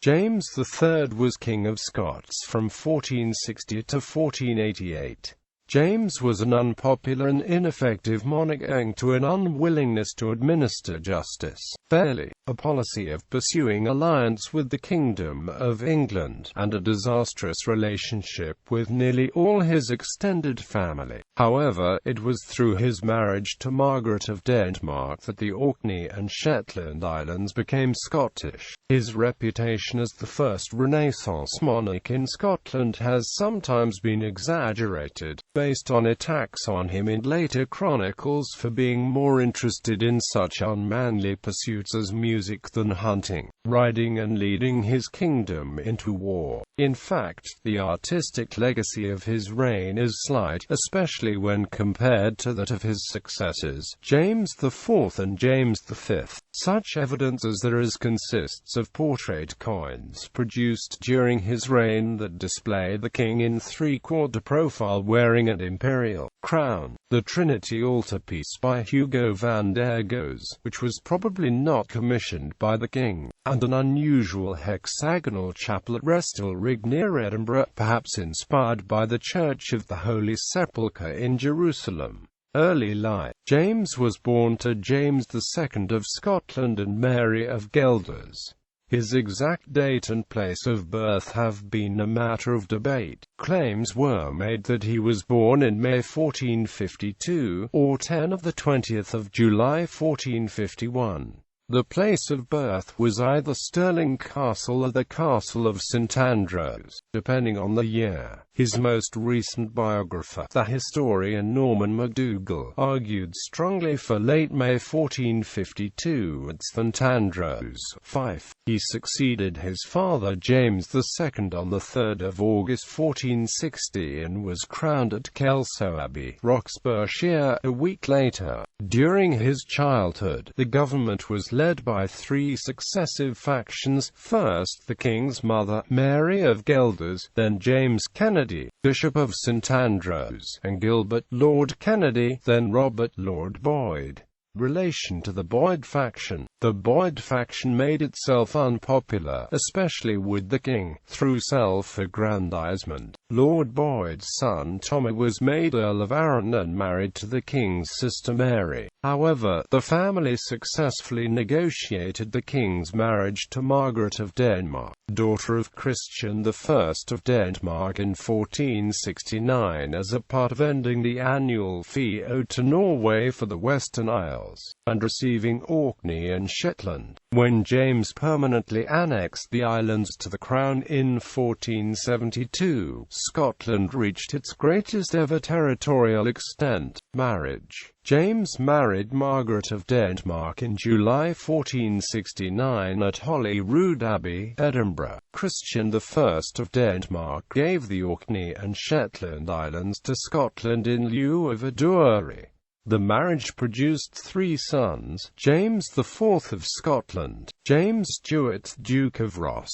James III was King of Scots from 1460 to 1488. James was an unpopular and ineffective monarch owing to an unwillingness to administer justice fairly, a policy of pursuing alliance with the Kingdom of England, and a disastrous relationship with nearly all his extended family. However, it was through his marriage to Margaret of Denmark that the Orkney and Shetland Islands became Scottish. His reputation as the first Renaissance monarch in Scotland has sometimes been exaggerated, based on attacks on him in later chronicles for being more interested in such unmanly pursuits as music than hunting, riding and leading his kingdom into war. In fact, the artistic legacy of his reign is slight, especially when compared to that of his successors, James IV and James V. Such evidence as there is consists of portrait coins produced during his reign that display the king in three-quarter profile wearing an imperial crown, the Trinity altarpiece by Hugo van der Goes, which was probably not commissioned by the king, and an unusual hexagonal chapel at Restalrig near Edinburgh, perhaps inspired by the Church of the Holy Sepulchre in Jerusalem. Early life. James was born to James II of Scotland and Mary of Guelders. His exact date and place of birth have been a matter of debate. Claims were made that he was born in May 1452, or 10 of the 20th of July 1451. The place of birth was either Stirling Castle or the Castle of St Andrews, depending on the year. His most recent biographer, the historian Norman MacDougall, argued strongly for late May 1452 at St Andrews, Fife. He succeeded his father James II on the 3rd of August 1460 and was crowned at Kelso Abbey, Roxburghshire, a week later. During his childhood, the government was led by three successive factions: first the king's mother, Mary of Guelders, then James Kennedy, Bishop of St Andrews, and Gilbert, Lord Kennedy, then Robert, Lord Boyd. Relation to the Boyd faction. The Boyd faction made itself unpopular, especially with the king, through self-aggrandizement. Lord Boyd's son Tommy was made Earl of Arran and married to the king's sister Mary. However, the family successfully negotiated the king's marriage to Margaret of Denmark, daughter of Christian I of Denmark, in 1469 as a part of ending the annual fee owed to Norway for the Western Isles, and receiving Orkney and Shetland. When James permanently annexed the islands to the crown in 1472, Scotland reached its greatest ever territorial extent. Marriage. James married Margaret of Denmark in July 1469 at Holyrood Abbey, Edinburgh. Christian I of Denmark gave the Orkney and Shetland Islands to Scotland in lieu of a dowry. The marriage produced three sons: James IV of Scotland, James Stuart, Duke of Ross,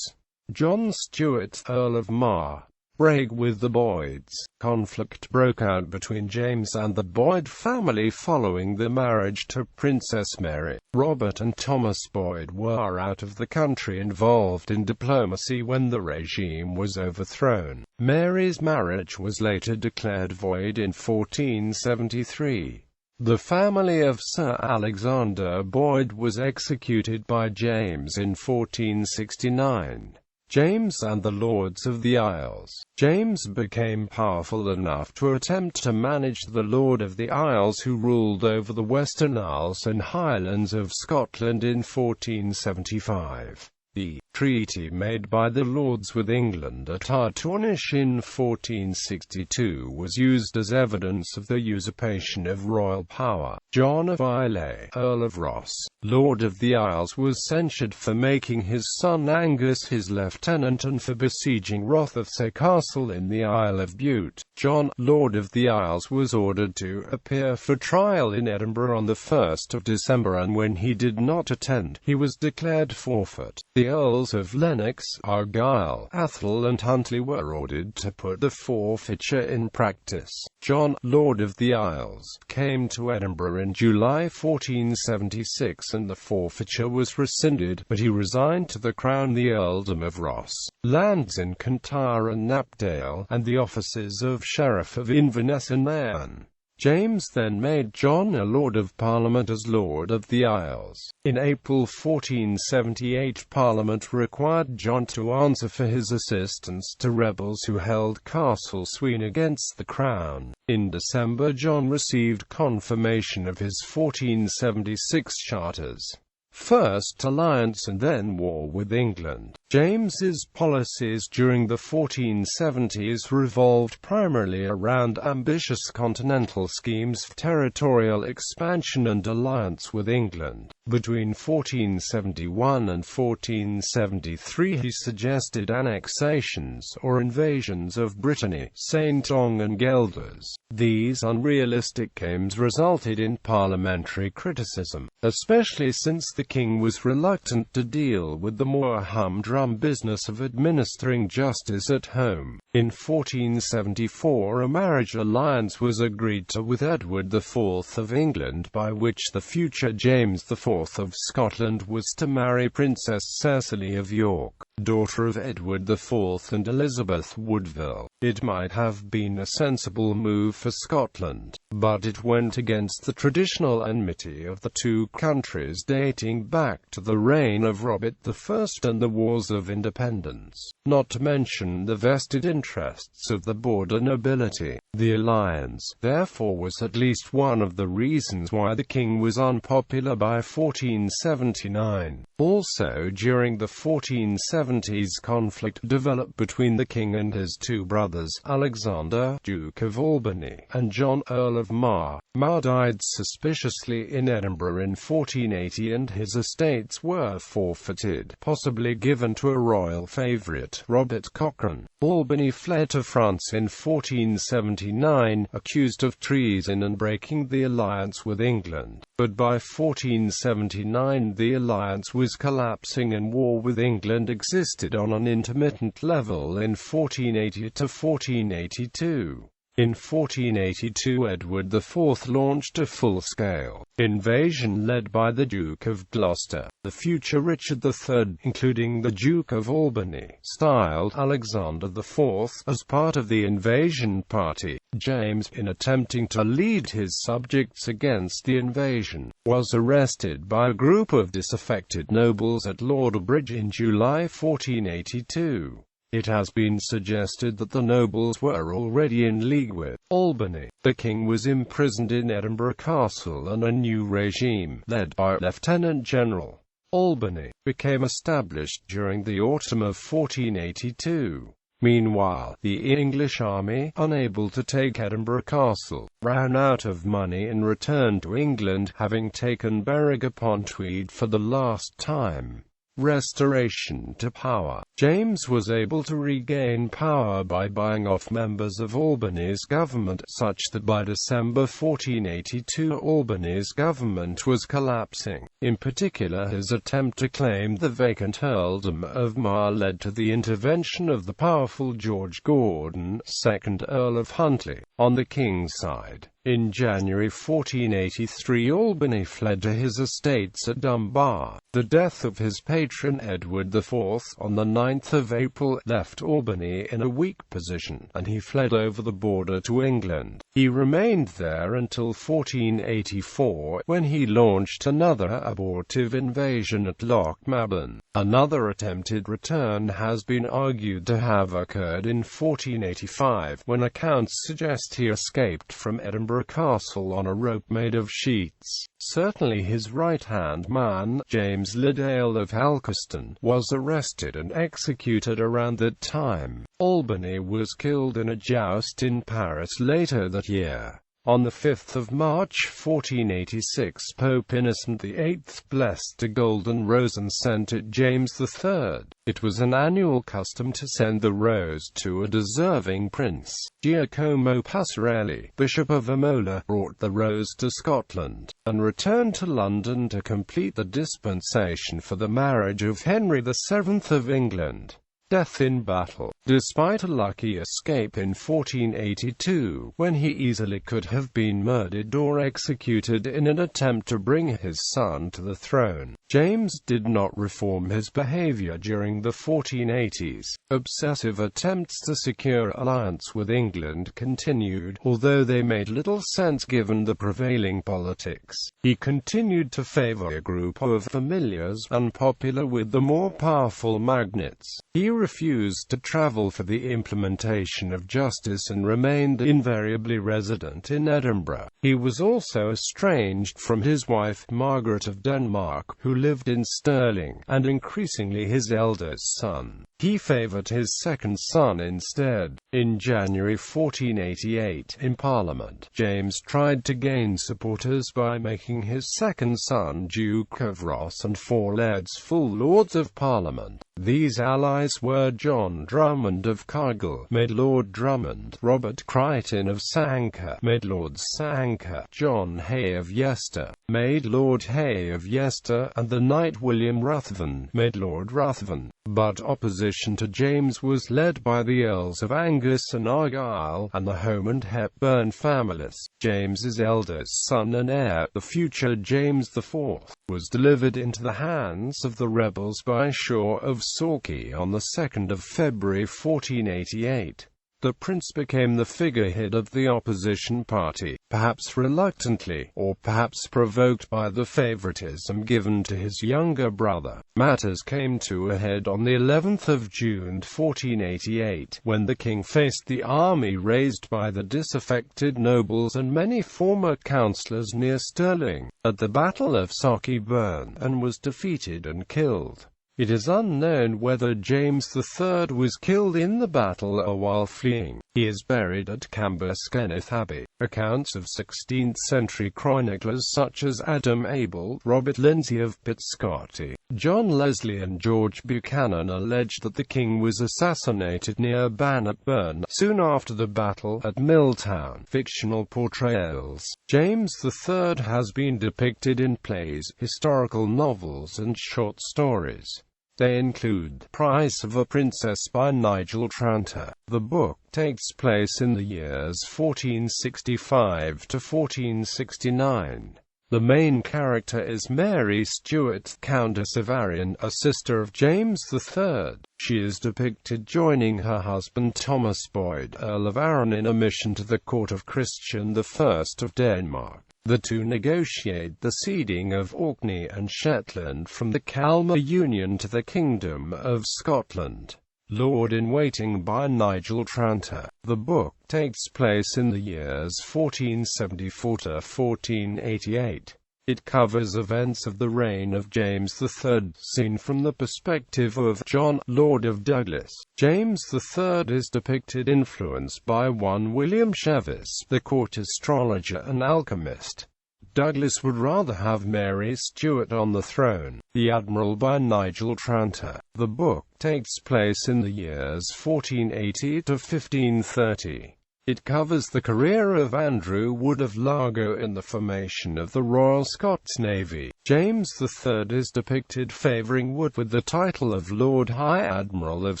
John Stuart, Earl of Mar. Break with the Boyds. Conflict broke out between James and the Boyd family following the marriage to Princess Mary. Robert and Thomas Boyd were out of the country, involved in diplomacy when the regime was overthrown. Mary's marriage was later declared void in 1473. The family of Sir Alexander Boyd was executed by James in 1469. James and the Lords of the Isles. James became powerful enough to attempt to manage the Lord of the Isles, who ruled over the Western Isles and Highlands of Scotland in 1475. The treaty made by the Lords with England at Artornish in 1462 was used as evidence of the usurpation of royal power. John of Islay, Earl of Ross, Lord of the Isles, was censured for making his son Angus his lieutenant and for besieging Rotherhithe Castle in the Isle of Bute. John, Lord of the Isles, was ordered to appear for trial in Edinburgh on the 1st of December, and when he did not attend, he was declared forfeit. The Earl Earls of Lennox, Argyll, Atholl and Huntly were ordered to put the forfeiture in practice. John, Lord of the Isles, came to Edinburgh in July 1476 and the forfeiture was rescinded, but he resigned to the Crown the earldom of Ross, lands in Kintyre and Knapdale, and the offices of Sheriff of Inverness and Nairn. James then made John a Lord of Parliament as Lord of the Isles. In April 1478 Parliament required John to answer for his assistance to rebels who held Castle Sween against the Crown. In December John received confirmation of his 1476 charters. First alliance and then war with England. James's policies during the 1470s revolved primarily around ambitious continental schemes for territorial expansion and alliance with England. Between 1471 and 1473 he suggested annexations or invasions of Brittany, St. Ong and Guelders. These unrealistic aims resulted in parliamentary criticism, especially since the king was reluctant to deal with the more humdrum business of administering justice at home. In 1474 a marriage alliance was agreed to with Edward IV of England, by which the future James IV of Scotland was to marry Princess Cecily of York, daughter of Edward IV and Elizabeth Woodville. It might have been a sensible move for Scotland, but it went against the traditional enmity of the two countries dating back to the reign of Robert I and the Wars of Independence, not to mention the vested interests of the border nobility. The alliance, therefore, was at least one of the reasons why the king was unpopular by 1479. Also during the 1470s conflict developed between the king and his two brothers, Alexander, Duke of Albany, and John, Earl of Mar. Mar died suspiciously in Edinburgh in 1480 and his estates were forfeited, possibly given to a royal favourite, Robert Cochrane. Albany fled to France in 1479, accused of treason and breaking the alliance with England. But by 1479 the alliance was collapsing and war with England existed on an intermittent level in 1480 to 1482. In 1482 Edward IV launched a full-scale invasion led by the Duke of Gloucester. The future Richard III, including the Duke of Albany, styled Alexander IV as part of the invasion party. James, in attempting to lead his subjects against the invasion, was arrested by a group of disaffected nobles at Lordbridge in July 1482. It has been suggested that the nobles were already in league with Albany. The king was imprisoned in Edinburgh Castle and a new regime, led by Lieutenant General Albany, became established during the autumn of 1482. Meanwhile, the English army, unable to take Edinburgh Castle, ran out of money and returned to England, having taken Berwick-upon-Tweed for the last time. Restoration to power. James was able to regain power by buying off members of Albany's government, such that by December 1482 Albany's government was collapsing. In particular, his attempt to claim the vacant earldom of Mar led to the intervention of the powerful George Gordon, 2nd Earl of Huntly, on the king's side. In January 1483 Albany fled to his estates at Dunbar. The death of his patron Edward IV on the 9th of April left Albany in a weak position, and he fled over the border to England. He remained there until 1484, when he launched another abortive invasion at Loch Maben. Another attempted return has been argued to have occurred in 1485, when accounts suggest he escaped from Edinburgh Castle on a rope made of sheets. Certainly his right-hand man, James Liddale of Alceston, was arrested and executed around that time. Albany was killed in a joust in Paris later that year. On the 5th of March 1486, Pope Innocent VIII blessed a golden rose and sent it James III. It was an annual custom to send the rose to a deserving prince. Giacomo Passarelli, Bishop of Imola, brought the rose to Scotland, and returned to London to complete the dispensation for the marriage of Henry VII of England. Death in battle. Despite a lucky escape in 1482, when he easily could have been murdered or executed in an attempt to bring his son to the throne, James did not reform his behavior during the 1480s. Obsessive attempts to secure alliance with England continued, although they made little sense given the prevailing politics. He continued to favor a group of familiars, unpopular with the more powerful magnates. He refused to travel for the implementation of justice and remained invariably resident in Edinburgh. He was also estranged from his wife Margaret of Denmark, who lived in Stirling, and increasingly his eldest son. He favored his second son instead. In January 1488, in Parliament, James tried to gain supporters by making his second son Duke of Ross and 4 lairds full Lords of Parliament. These allies were John Drummond of Cargill, made Lord Drummond; Robert Crichton of Sanquhar, made Lord Sanquhar; John Hay of Yester, made Lord Hay of Yester; and the knight William Ruthven, made Lord Ruthven. But opposition to James was led by the Earls of Angus and Argyll, and the Home and Hepburn families. James's eldest son and heir, the future James IV, was delivered into the hands of the rebels by Shaw of Sorkey on the 2nd of February 1488. The prince became the figurehead of the opposition party, perhaps reluctantly, or perhaps provoked by the favoritism given to his younger brother. Matters came to a head on the 11th of June 1488, when the king faced the army raised by the disaffected nobles and many former councillors near Stirling, at the Battle of Socky Burn, and was defeated and killed. It is unknown whether James III was killed in the battle or while fleeing. He is buried at Cambuskenneth Abbey. Accounts of 16th-century chroniclers such as Adam Abel, Robert Lindsay of Pitscotty, John Leslie and George Buchanan allege that the king was assassinated near Bannockburn soon after the battle at Milltown. Fictional portrayals. James III has been depicted in plays, historical novels and short stories. They include Price of a Princess by Nigel Tranter. The book takes place in the years 1465 to 1469. The main character is Mary Stuart, Countess of Arran, a sister of James III. She is depicted joining her husband Thomas Boyd, Earl of Arran, in a mission to the court of Christian I of Denmark. The two negotiate the ceding of Orkney and Shetland from the Kalmar Union to the Kingdom of Scotland. Lord-in-Waiting by Nigel Tranter. The book takes place in the years 1474 to 1488. It covers events of the reign of James III, seen from the perspective of John, Lord of Douglas. James III is depicted influenced by one William Chevis, the court astrologer and alchemist. Douglas would rather have Mary Stuart on the throne. The Admiral by Nigel Tranter. The book takes place in the years 1480 to 1530. It covers the career of Andrew Wood of Largo in the formation of the Royal Scots Navy. James III is depicted favouring Wood with the title of Lord High Admiral of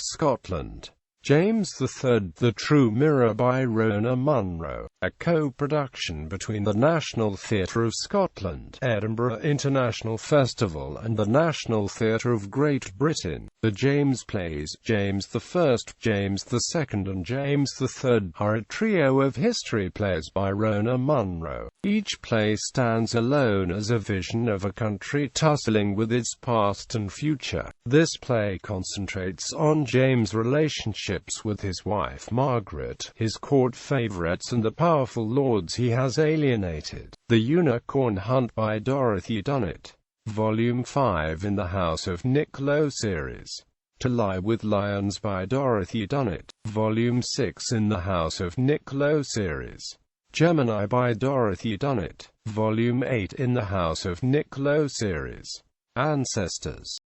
Scotland. James III, The True Mirror by Rona Munro, a co-production between the National Theatre of Scotland, Edinburgh International Festival and the National Theatre of Great Britain. The James plays, James I, James II and James III, are a trio of history plays by Rona Munro. Each play stands alone as a vision of a country tussling with its past and future. This play concentrates on James' relationships with his wife Margaret, his court favourites and the powerful lords he has alienated. The Unicorn Hunt by Dorothy Dunnett. Volume 5 in the House of Nick Lowe series. To Lie with Lions by Dorothy Dunnett. Volume 6 in the House of Nick Lowe series. Gemini by Dorothy Dunnett. Volume 8 in the House of Nick Lowe series. Ancestors.